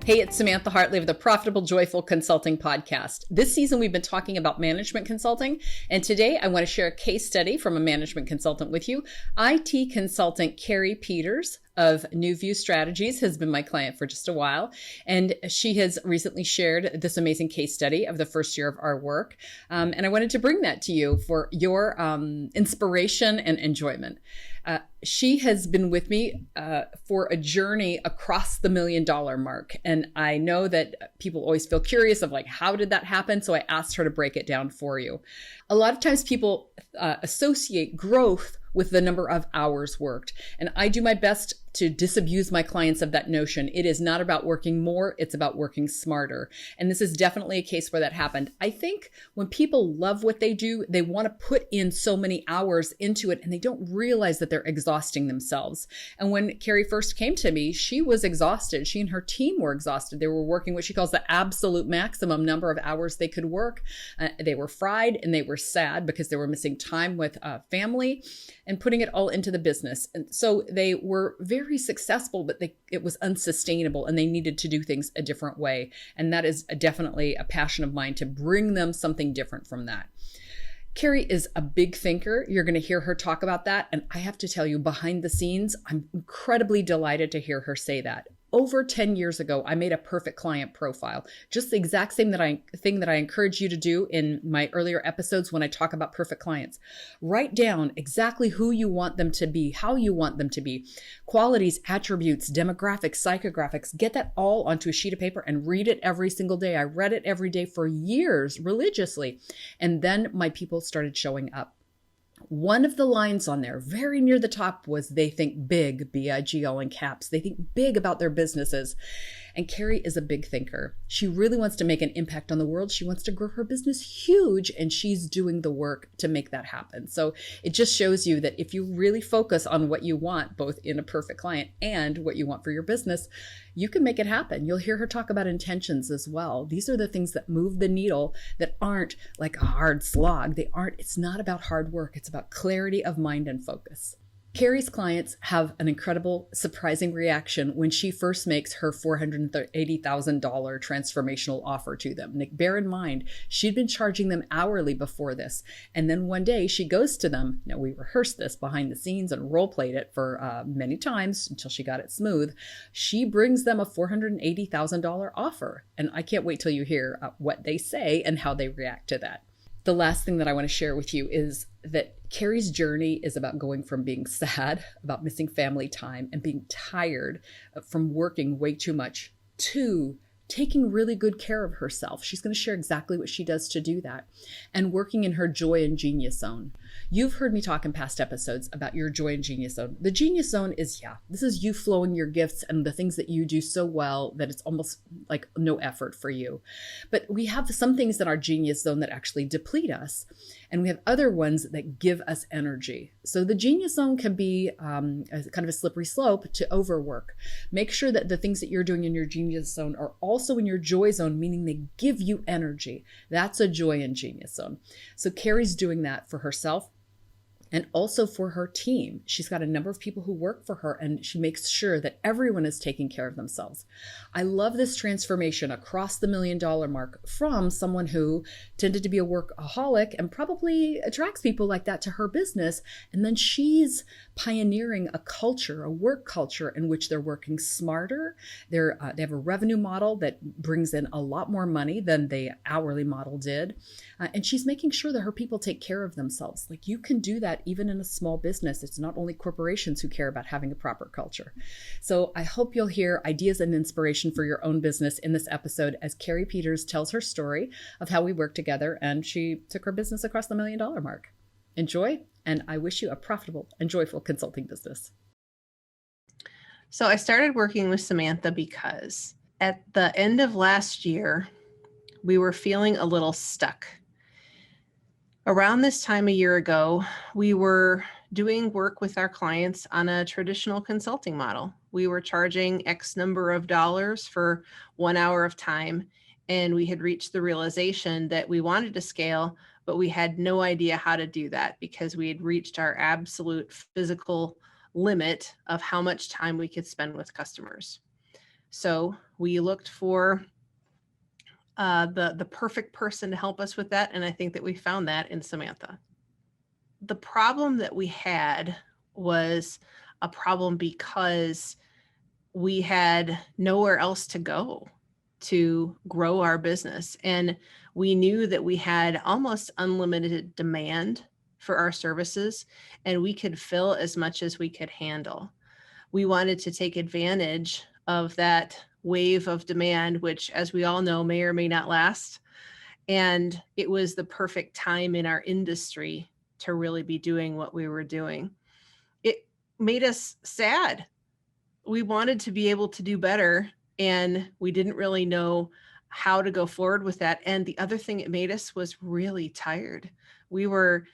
Hey, it's Samantha Hartley of the Profitable Joyful Consulting Podcast. This season, we've been talking about management consulting, and today I want to share a case study from a management consultant with you. IT consultant Kerry Peters of New View Strategies has been my client for just a while, and she has recently shared this amazing case study of the first year of our work, and I wanted to bring that to you for your inspiration and enjoyment. She has been with me for a journey across the $1 million mark. And I know that people always feel curious of like, how did that happen? So I asked her to break it down for you. A lot of times people associate growth with the number of hours worked. And I do my best to disabuse my clients of that notion. It is not about working more, it's about working smarter. And this is definitely a case where that happened. I think when people love what they do, they want to put in so many hours into it and they don't realize that they're exhausting themselves. And when Kerry first came to me, she was exhausted. She and her team were exhausted. They were working what she calls the absolute maximum number of hours they could work. They were fried and they were sad because they were missing time with family and putting it all into the business. And so they were very successful, but it was unsustainable and they needed to do things a different way. And that is definitely a passion of mine, to bring them something different from that. Kerry is a big thinker. You're going to hear her talk about that. And I have to tell you, behind the scenes, I'm incredibly delighted to hear her say that. Over 10 years ago, I made a perfect client profile, just the exact same thing that I encourage you to do in my earlier episodes when I talk about perfect clients. Write down exactly who you want them to be, how you want them to be, qualities, attributes, demographics, psychographics. Get that all onto a sheet of paper and read it every single day. I read it every day for years religiously. And then my people started showing up. One of the lines on there, very near the top, was they think big, B-I-G-O in caps. They think big about their businesses. And Kerry is a big thinker. She really wants to make an impact on the world. She wants to grow her business huge, and she's doing the work to make that happen. So it just shows you that if you really focus on what you want, both in a perfect client and what you want for your business, you can make it happen. You'll hear her talk about intentions as well. These are the things that move the needle, that aren't like a hard slog. It's not about hard work. It's about clarity of mind and focus. Kerry's clients have an incredible, surprising reaction when she first makes her $480,000 transformational offer to them. Nick, bear in mind, she'd been charging them hourly before this. And then one day she goes to them. Now, we rehearsed this behind the scenes and role played it for many times until she got it smooth. She brings them a $480,000 offer. And I can't wait till you hear what they say and how they react to that. The last thing that I want to share with you is that Kerry's journey is about going from being sad, about missing family time, and being tired from working way too much, to taking really good care of herself. She's going to share exactly what she does to do that, and working in her joy and genius zone. You've heard me talk in past episodes about your joy and genius zone. The genius zone is, this is you flowing your gifts and the things that you do so well that it's almost like no effort for you. But we have some things in our genius zone that actually deplete us, and we have other ones that give us energy. So the genius zone can be kind of a slippery slope to overwork. Make sure that the things that you're doing in your genius zone are also in your joy zone, meaning they give you energy. That's a joy and genius zone. So Kerry's doing that for herself and also for her team. She's got a number of people who work for her, and she makes sure that everyone is taking care of themselves. I love this transformation across the $1 million mark from someone who tended to be a workaholic and probably attracts people like that to her business. And then she's pioneering a culture, a work culture in which they're working smarter. They have a revenue model that brings in a lot more money than the hourly model did. And she's making sure that her people take care of themselves. Like, you can do that even in a small business. It's not only corporations who care about having a proper culture. So I hope you'll hear ideas and inspiration for your own business in this episode as Kerry Peters tells her story of how we worked together and she took her business across the $1 million mark. Enjoy, and I wish you a profitable and joyful consulting business. So I started working with Samantha because at the end of last year, we were feeling a little stuck. Around this time a year ago, we were doing work with our clients on a traditional consulting model. We were charging X number of dollars for 1 hour of time, and we had reached the realization that we wanted to scale, but we had no idea how to do that because we had reached our absolute physical limit of how much time we could spend with customers. So we looked for the perfect person to help us with that. And I think that we found that in Samantha. The problem that we had was a problem because we had nowhere else to go to grow our business. And we knew that we had almost unlimited demand for our services, and we could fill as much as we could handle. We wanted to take advantage of that wave of demand, which, as we all know, may or may not last. And it was the perfect time in our industry to really be doing what we were doing. It made us sad. We wanted to be able to do better, and we didn't really know how to go forward with that. And the other thing it made us was really tired. We were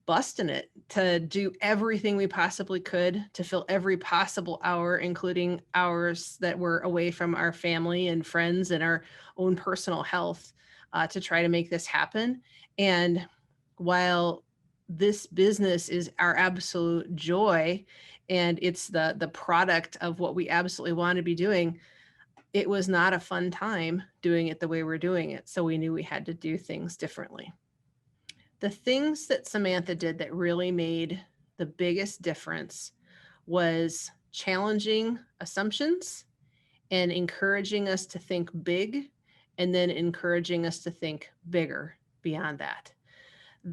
busting it to do everything we possibly could to fill every possible hour, including hours that were away from our family and friends and our own personal health, to try to make this happen. And while this business is our absolute joy and it's the product of what we absolutely want to be doing, it was not a fun time doing it the way we're doing it. So we knew we had to do things differently. The things that Samantha did that really made the biggest difference was challenging assumptions and encouraging us to think big, and then encouraging us to think bigger beyond that.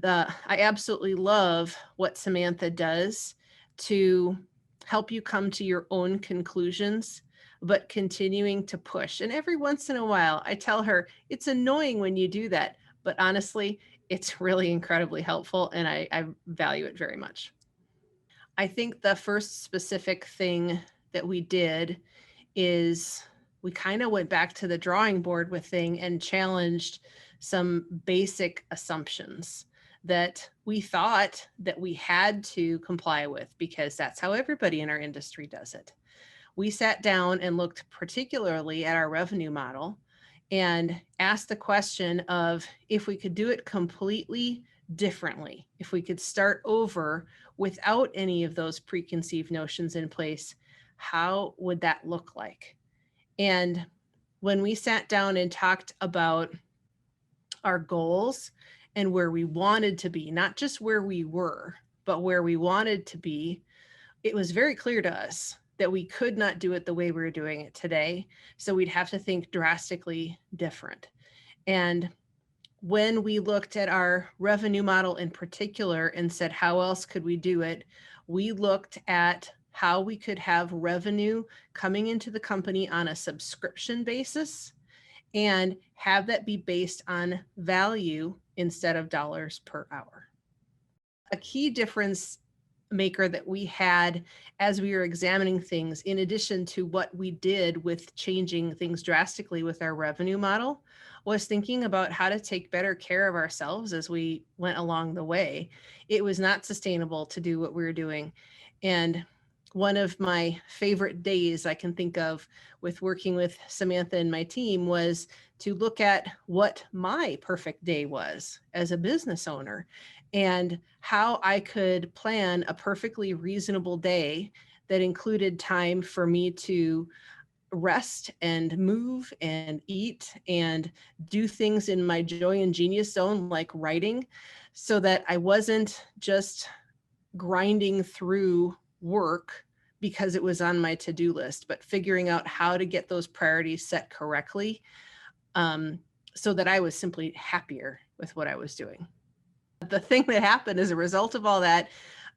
I absolutely love what Samantha does to help you come to your own conclusions, but continuing to push. And every once in a while, I tell her, it's annoying when you do that, but honestly, it's really incredibly helpful, and I value it very much. I think the first specific thing that we did is we kind of went back to the drawing board with thing and challenged some basic assumptions that we thought that we had to comply with because that's how everybody in our industry does it. We sat down and looked particularly at our revenue model and asked the question of if we could do it completely differently, if we could start over without any of those preconceived notions in place, how would that look like? And when we sat down and talked about our goals and where we wanted to be, not just where we were, but where we wanted to be, it was very clear to us that we could not do it the way we were doing it today. So we'd have to think drastically different. And when we looked at our revenue model in particular and said, how else could we do it? We looked at how we could have revenue coming into the company on a subscription basis and have that be based on value instead of dollars per hour. A key difference maker that we had as we were examining things, in addition to what we did with changing things drastically with our revenue model, was thinking about how to take better care of ourselves as we went along the way. It was not sustainable to do what we were doing. And one of my favorite days I can think of with working with Samantha and my team was to look at what my perfect day was as a business owner and how I could plan a perfectly reasonable day that included time for me to rest and move and eat and do things in my joy and genius zone, like writing, so that I wasn't just grinding through work because it was on my to-do list, but figuring out how to get those priorities set correctly, so that I was simply happier with what I was doing. The thing that happened as a result of all that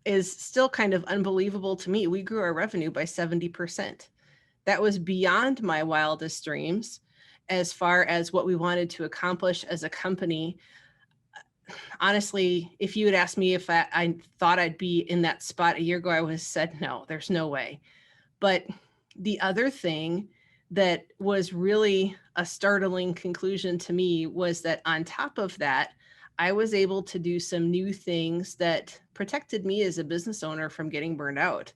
is still kind of unbelievable to me. We grew our revenue by 70%. That was beyond my wildest dreams as far as what we wanted to accomplish as a company. Honestly, if you had asked me if I thought I'd be in that spot a year ago, I would have said, no, there's no way. But the other thing that was really a startling conclusion to me was that on top of that, I was able to do some new things that protected me as a business owner from getting burned out.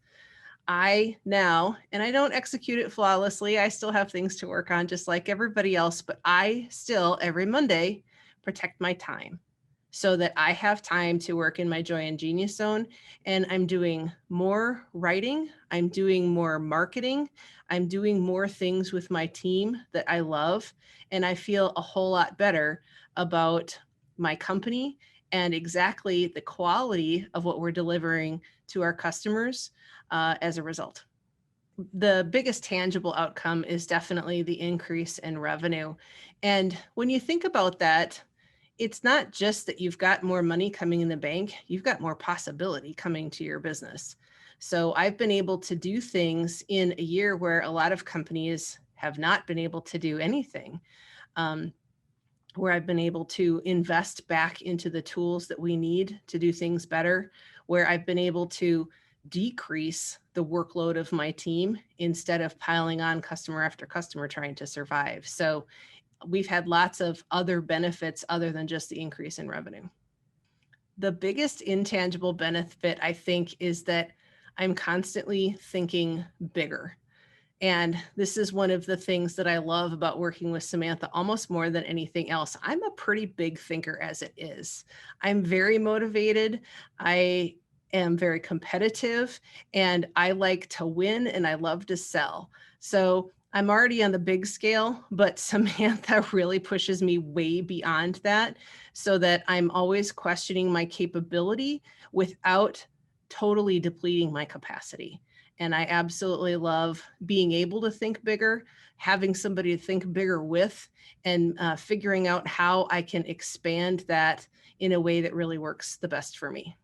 I now, and I don't execute it flawlessly, I still have things to work on just like everybody else, but I still every Monday protect my time. so that I have time to work in my joy and genius zone. And I'm doing more writing, I'm doing more marketing, I'm doing more things with my team that I love. And I feel a whole lot better about my company and exactly the quality of what we're delivering to our customers as a result. The biggest tangible outcome is definitely the increase in revenue. And when you think about that, it's not just that you've got more money coming in the bank, you've got more possibility coming to your business. So I've been able to do things in a year where a lot of companies have not been able to do anything. Where I've been able to invest back into the tools that we need to do things better, where I've been able to decrease the workload of my team instead of piling on customer after customer trying to survive. So we've had lots of other benefits other than just the increase in revenue. The biggest intangible benefit, I think, is that I'm constantly thinking bigger. And this is one of the things that I love about working with Samantha almost more than anything else. I'm a pretty big thinker as it is. I'm very motivated. I am very competitive and I like to win and I love to sell. So I'm already on the big scale, but Samantha really pushes me way beyond that so that I'm always questioning my capability without totally depleting my capacity. And I absolutely love being able to think bigger, having somebody to think bigger with, and figuring out how I can expand that in a way that really works the best for me.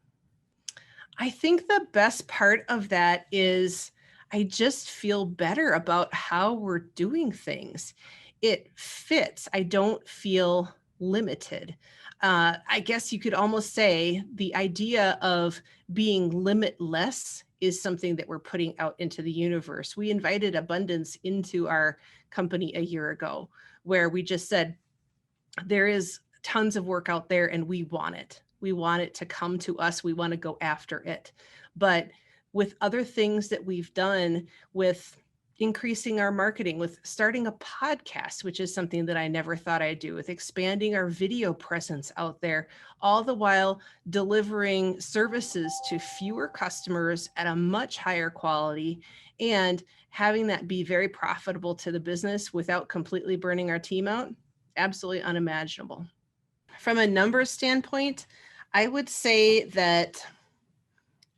I think the best part of that is I just feel better about how we're doing things. It fits. I don't feel limited. I guess you could almost say the idea of being limitless is something that we're putting out into the universe. We invited abundance into our company a year ago, where we just said, there is tons of work out there and we want it. We want it to come to us. We want to go after it. But with other things that we've done with increasing our marketing, with starting a podcast, which is something that I never thought I'd do, with expanding our video presence out there, all the while delivering services to fewer customers at a much higher quality and having that be very profitable to the business without completely burning our team out, absolutely unimaginable. From a numbers standpoint, I would say that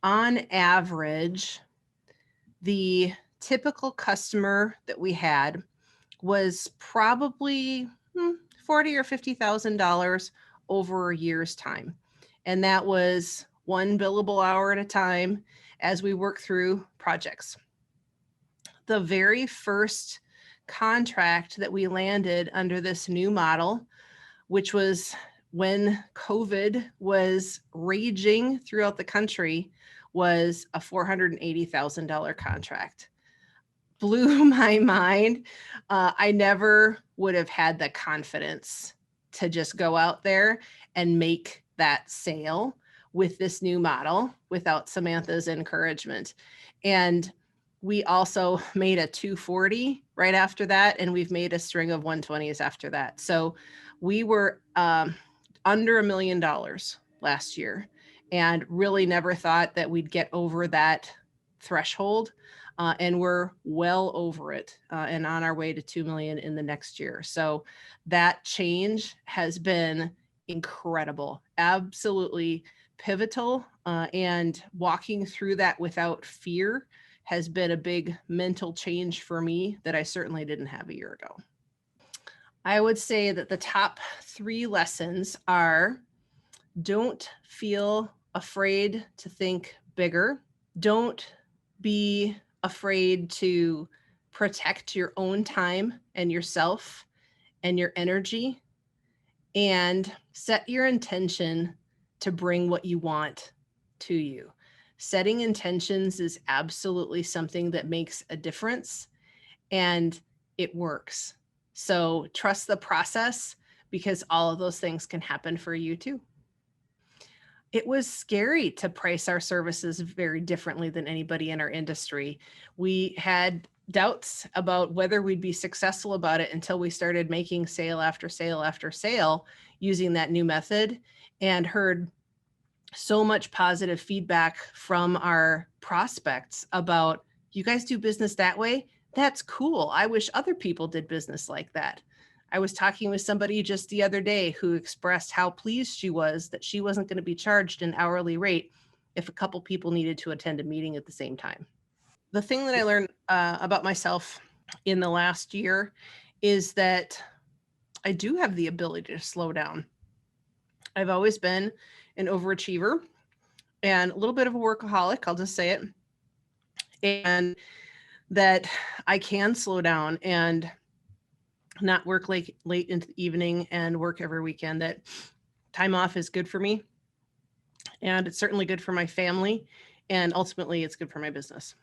on average, the typical customer that we had was probably $40,000 or $50,000 over a year's time. And that was one billable hour at a time as we work through projects. The very first contract that we landed under this new model, which was when COVID was raging throughout the country, was a $480,000 contract. Blew my mind. I never would have had the confidence to just go out there and make that sale with this new model without Samantha's encouragement. And we also made a 240 right after that, and we've made a string of 120s after that. So we were under $1 million last year and really never thought that we'd get over that threshold. And we're well over it and on our way to 2 million in the next year. So that change has been incredible, absolutely pivotal. And walking through that without fear has been a big mental change for me that I certainly didn't have a year ago. I would say that the top 3 lessons are: don't feel afraid to think bigger. Don't be afraid to protect your own time and yourself and your energy, and set your intention to bring what you want to you. Setting intentions is absolutely something that makes a difference and it works. So trust the process because all of those things can happen for you too. It was scary to price our services very differently than anybody in our industry. We had doubts about whether we'd be successful about it until we started making sale after sale after sale using that new method. and heard so much positive feedback from our prospects about, you guys do business that way? That's cool. I wish other people did business like that. I was talking with somebody just the other day who expressed how pleased she was that she wasn't going to be charged an hourly rate if a couple people needed to attend a meeting at the same time. The thing that I learned about myself in the last year is that I do have the ability to slow down. I've always been an overachiever and a little bit of a workaholic, I'll just say it. And that I can slow down and not work late into the evening and work every weekend, that time off is good for me. And it's certainly good for my family. And ultimately, it's good for my business.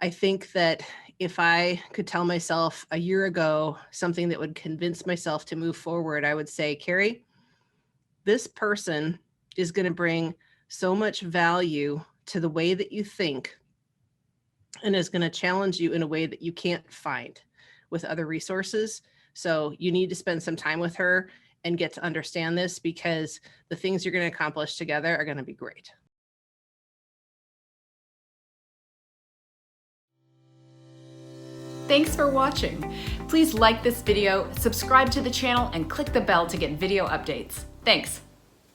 I think that if I could tell myself a year ago something that would convince myself to move forward, I would say, Kerry, this person is going to bring so much value to the way that you think and is going to challenge you in a way that you can't find with other resources. So you need to spend some time with her and get to understand this, because the things you're going to accomplish together are going to be great. Thanks for watching. Please like this video, subscribe to the channel, and click the bell to get video updates. Thanks.